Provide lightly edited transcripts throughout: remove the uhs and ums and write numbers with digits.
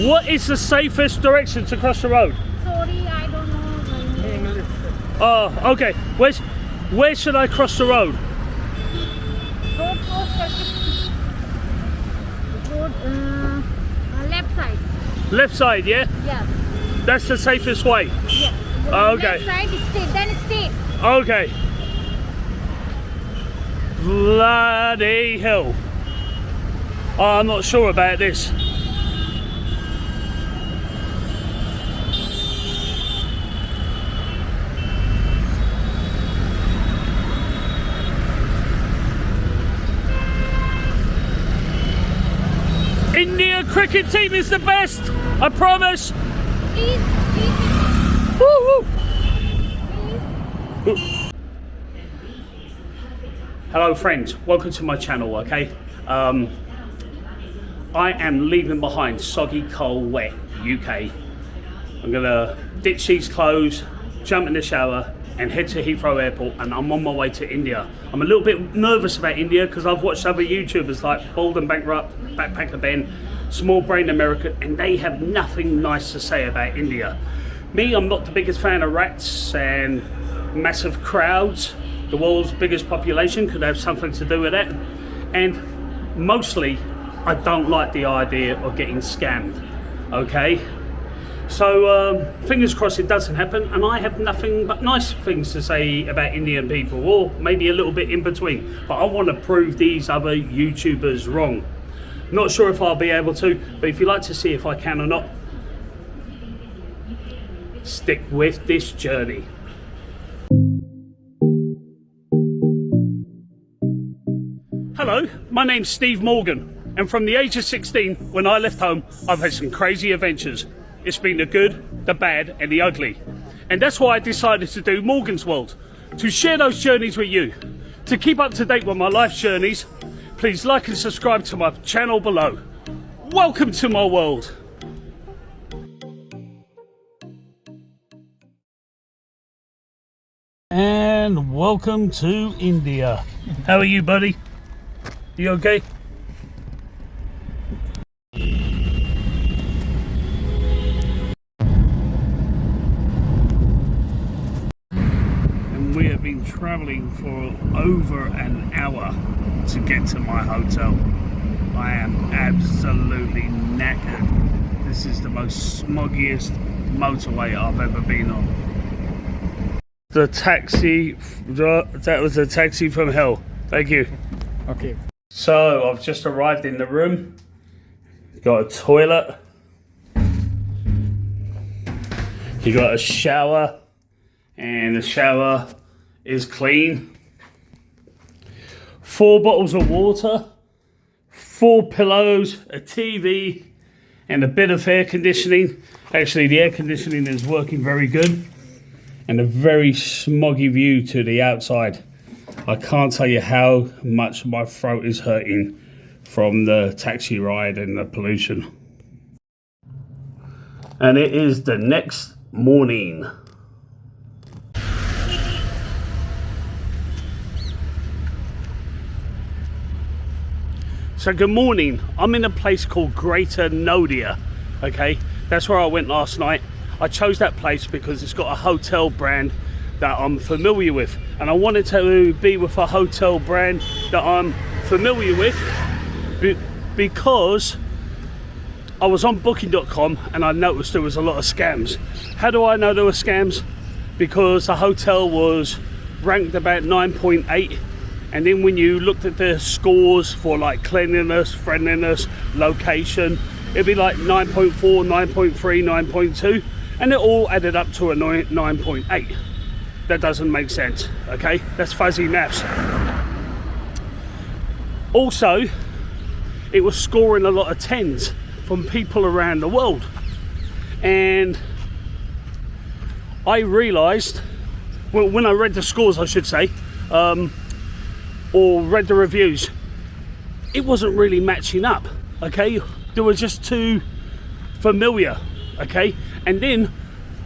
What is the safest direction to cross the road? Sorry, I don't know. English. Oh, okay. Where should I cross the road? Road left side. Left side, yeah? Yes. That's the safest way? Yes. Okay. Left side, straight, then straight. Okay. Bloody hell. Oh, I'm not sure about this. India cricket team is the best, I promise. Please. Woo woo. Hello friends, welcome to my channel, okay? I am leaving behind soggy, cold, wet UK. I'm gonna ditch these clothes, jump in the shower and head to Heathrow Airport, and I'm on my way to India. I'm a little bit nervous about India because I've watched other YouTubers like Bald and Bankrupt, Backpacker Ben, Small Brain American, and they have nothing nice to say about India. Me, I'm not the biggest fan of rats and massive crowds. The world's biggest population could have something to do with that. And mostly, I don't like the idea of getting scammed, okay? So fingers crossed it doesn't happen, and I have nothing but nice things to say about Indian people, or maybe a little bit in between, but I want to prove these other YouTubers wrong. Not sure if I'll be able to, but if you'd like to see if I can or not, stick with this journey. Hello, my name's Steve Morgan, and from the age of 16, when I left home, I've had some crazy adventures. It's been the good, the bad, and the ugly. And that's why I decided to do Morgan's World, to share those journeys with you. To keep up to date with my life journeys, please like and subscribe to my channel below. Welcome to my world. And welcome to India. How are you, buddy? You okay? We have been traveling for over an hour to get to my hotel. I am absolutely knackered. This is the most smoggiest motorway I've ever been on. The taxi, that was a taxi from hell. Thank you. Okay. So I've just arrived in the room. Got a toilet. You got a shower, and the shower is clean. 4 bottles of water, 4 pillows, a TV, and a bit of air conditioning. Actually, the air conditioning is working very good, and a very smoggy view to the outside. I can't tell you how much my throat is hurting from the taxi ride and the pollution. And it is the next morning. So good morning. I'm in a place called Greater Noida, okay? That's where I went last night. I chose that place because it's got a hotel brand that I'm familiar with, and I wanted to be with a hotel brand that I'm familiar with because I was on booking.com and I noticed there was a lot of scams. How do I know there were scams? Because the hotel was ranked about 9.8, and then when you looked at the scores for like cleanliness, friendliness, location, it'd be like 9.4, 9.3, 9.2, and it all added up to a 9.8. That doesn't make sense, okay? That's fuzzy maths. Also, it was scoring a lot of 10s from people around the world. And I realized, well, when I read the scores, I should say, or read the reviews, it wasn't really matching up, okay? They were just too familiar, okay? And then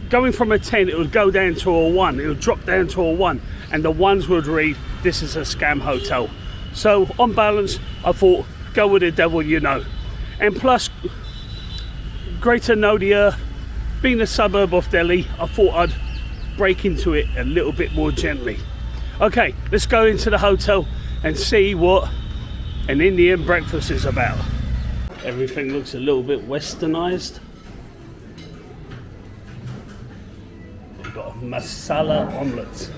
going from a 10, it would go down to a 1, it would drop down to a 1, and the ones would read, this is a scam hotel. So on balance, I thought, go with the devil you know. And plus, Greater Noida, being a suburb of Delhi, I thought I'd break into it a little bit more gently. Okay, let's go into the hotel and see what an Indian breakfast is about. Everything looks a little bit westernized. We've got masala omelets,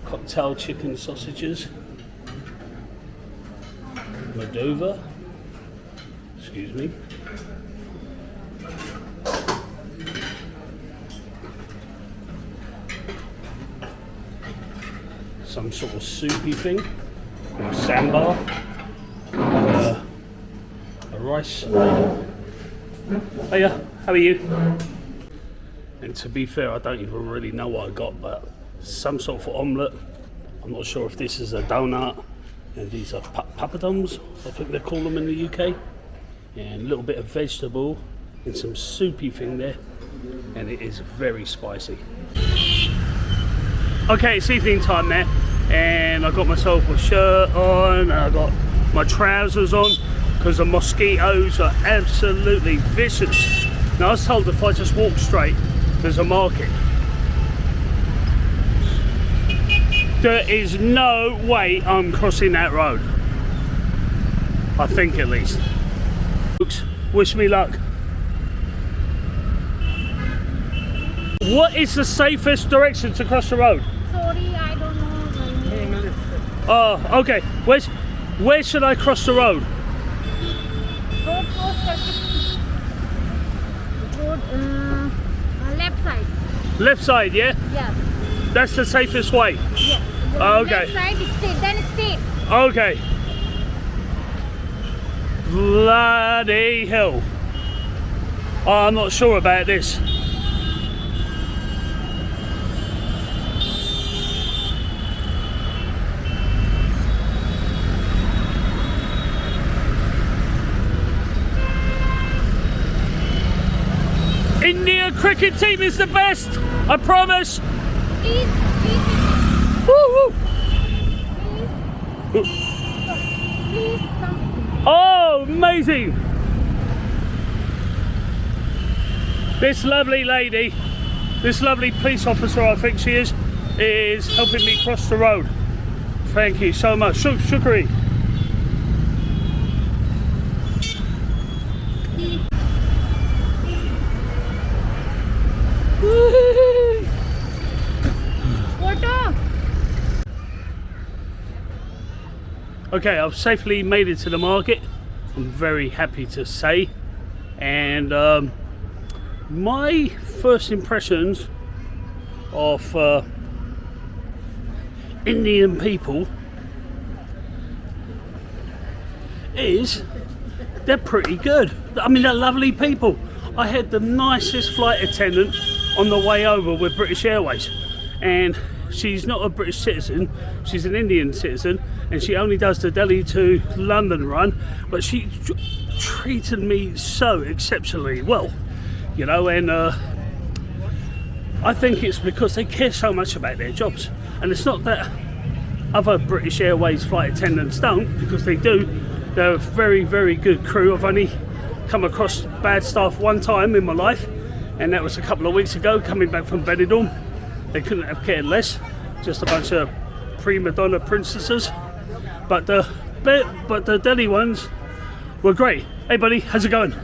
cocktail chicken sausages, Moldova, excuse me, some sort of soupy thing, sambar, a rice. Hiya, how are you? And to be fair, I don't even really know what I got, but some sort of omelette. I'm not sure if this is a donut, and these are papadums, I think they call them in the UK. And a little bit of vegetable and some soupy thing there, and it is very spicy. Okay, it's evening time now, and I got myself a shirt on, and I got my trousers on, because the mosquitoes are absolutely vicious. Now I was told if I just walk straight, there's a market. There is no way I'm crossing that road. I think at least. Folks, wish me luck. What is the safest direction to cross the road? Sorry, I don't know. English. Oh, okay. Where should I cross the road? Road cross करके. Road left side. Left side, yeah? Yes. That's the safest way? Yes. Okay. Left side straight, then straight. Okay. Bloody hell. Oh, I'm not sure about this. India cricket team is the best, I promise. Please, Woo woo. please come. Oh, amazing. This lovely lady, this lovely police officer, I think she is helping me cross the road. Thank you so much. Shukri. Photo. Okay, I've safely made it to the market. I'm very happy to say. And my first impressions of Indian people is they're pretty good. I mean, they're lovely people. I had the nicest flight attendant on the way over with British Airways, and she's not a British citizen, she's an Indian citizen, and she only does the Delhi to London run, but she treated me so exceptionally well, you know. And I think it's because they care so much about their jobs, and it's not that other British Airways flight attendants don't, because they do. They're a very, very good crew. I've only come across bad staff one time in my life, and that was a couple of weeks ago, coming back from Benidorm. They couldn't have cared less, just a bunch of prima donna princesses. But the Delhi ones were great. Hey buddy, how's it going?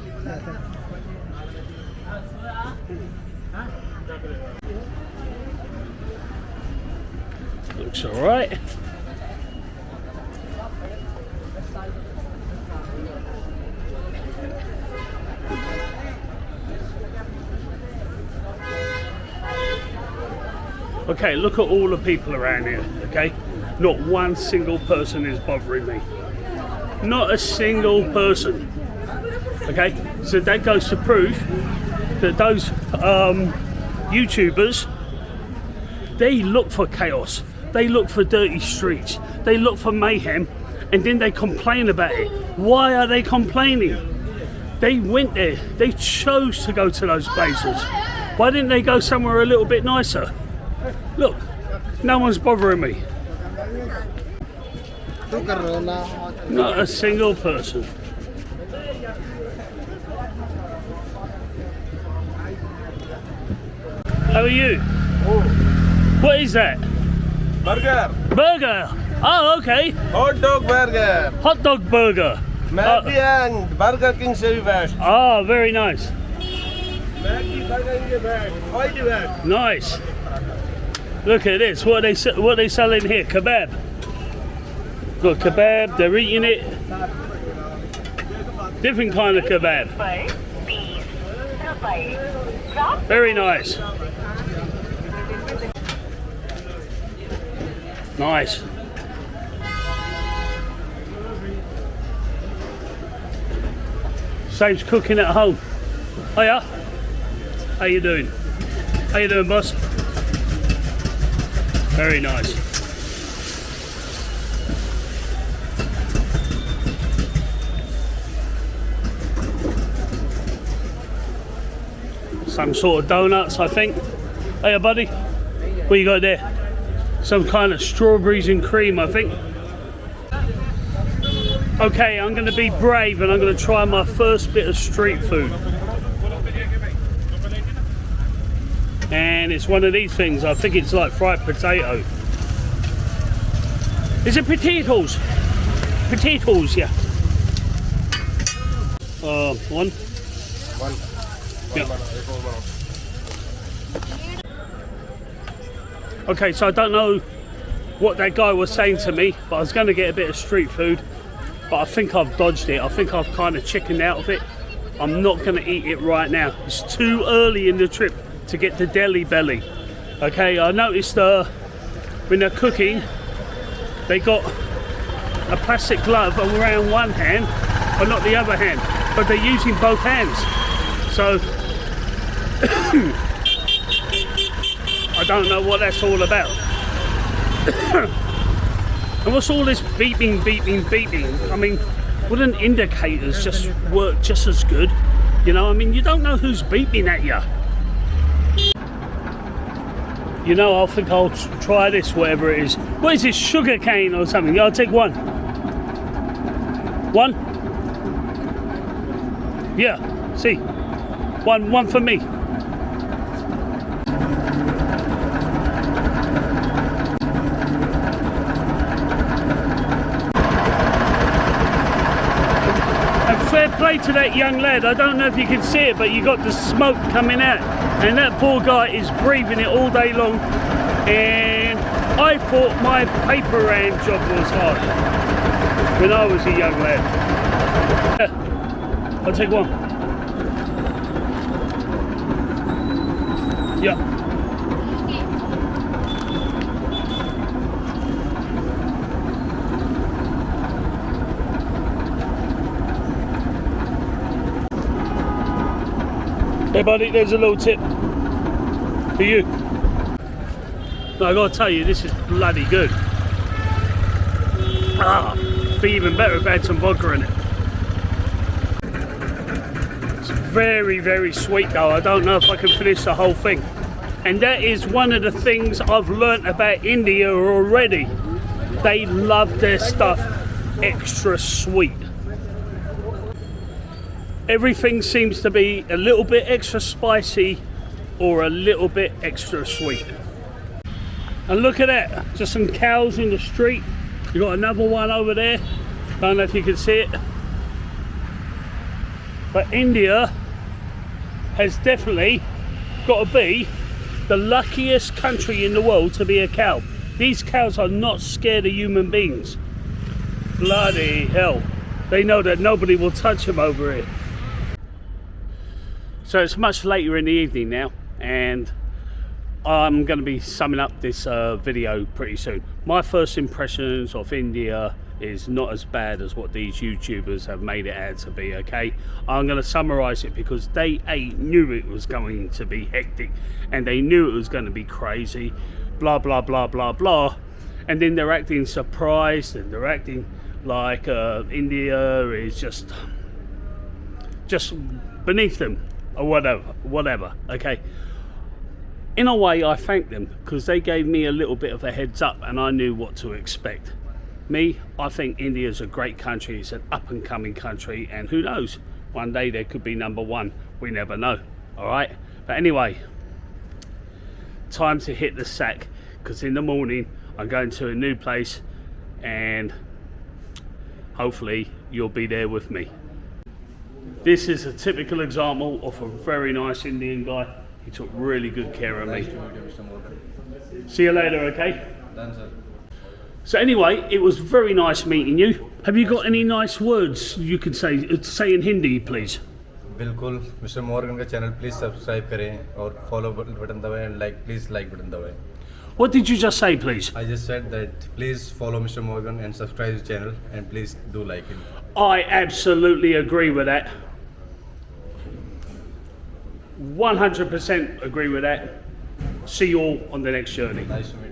Looks all right. Okay, look at all the people around here, okay? Not one single person is bothering me. Not a single person. Okay, so that goes to prove that those YouTubers, they look for chaos. They look for dirty streets. They look for mayhem, and then they complain about it. Why are they complaining? They went there. They chose to go to those places. Why didn't they go somewhere a little bit nicer? Look, no one's bothering me. Not a single person. How are you? Oh, What is that? burger. Burger. Oh, okay. Hot dog burger. Hot dog burger. Maggi and Burger King se bhi best. Oh, very nice. Maggi Burger King ke best. Quite best. Nice. Look at this. What are they selling here? Kebab. Got kebab. They're eating it. Different kind of kebab. Very nice. Nice. Saves cooking at home. Hiya. How you doing? How you doing, boss? Very nice. Some sort of donuts, I think. Hiya, buddy. What you got there? Some kind of strawberries and cream, I think. Okay, I'm going to be brave and I'm going to try my first bit of street food. And it's one of these things. I think it's like fried potato. Is it potatoes? Potatoes, yeah. One. Yeah. Okay, so I don't know what that guy was saying to me, but I was going to get a bit of street food, but I think I've dodged it. I think I've kind of chickened out of it. I'm not going to eat it right now. It's too early in the trip to get the deli belly. Okay, I noticed when they're cooking, they got a plastic glove around one hand, but not the other hand, but they're using both hands. So I don't know what that's all about. And what's all this beeping, beeping, beeping? I mean, wouldn't indicators just work just as good? You know, I mean, you don't know who's beeping at you. You know, I think I'll try this, whatever it is. What is this, sugar cane or something? I'll take one. One? Yeah, see. One for me. Fair play to that young lad. I don't know if you can see it, but you got the smoke coming out, and that poor guy is breathing it all day long. And I thought my paper round job was hard when I was a young lad. Yeah, I'll take one. Yeah. Hey buddy, there's a little tip for you. No, I gotta tell you, this is bloody good. Ah, be even better if I had some vodka in it. It's very, very sweet though. I don't know if I can finish the whole thing. And that is one of the things I've learnt about India already. They love their stuff extra sweet. Everything seems to be a little bit extra spicy or a little bit extra sweet. And look at that, just some cows in the street. You got another one over there. Don't know if you can see it. But India has definitely got to be the luckiest country in the world to be a cow. These cows are not scared of human beings. Bloody hell. They know that nobody will touch them over here. So it's much later in the evening now, and I'm going to be summing up this video pretty soon. My first impressions of India is not as bad as what these YouTubers have made it out to be, okay? I'm going to summarize it because they knew it was going to be hectic, and they knew it was going to be crazy, blah, blah, blah, blah, blah. And then they're acting surprised, and they're acting like India is just beneath them. Or whatever, okay? In a way, I thank them because they gave me a little bit of a heads up and I knew what to expect. Me, I think India's a great country. It's an up and coming country, and who knows, one day there could be number one. We never know, all right? But anyway, time to hit the sack, because in the morning I'm going to a new place and hopefully you'll be there with me. This is a typical example of a very nice Indian guy. He took really good care of me. See you later, okay? Done, sir. So anyway, it was very nice meeting you. Have you got any nice words you could say in Hindi, please? बिल्कुल mister Morgan का channel please subscribe करें और follow button दबाएं and please like button दबाएं. What did you just say, please? I just said that please follow Mr. Morgan and subscribe his channel and please do like him. I absolutely agree with that. 100% agree with that. See you all on the next journey. Nice to meet you.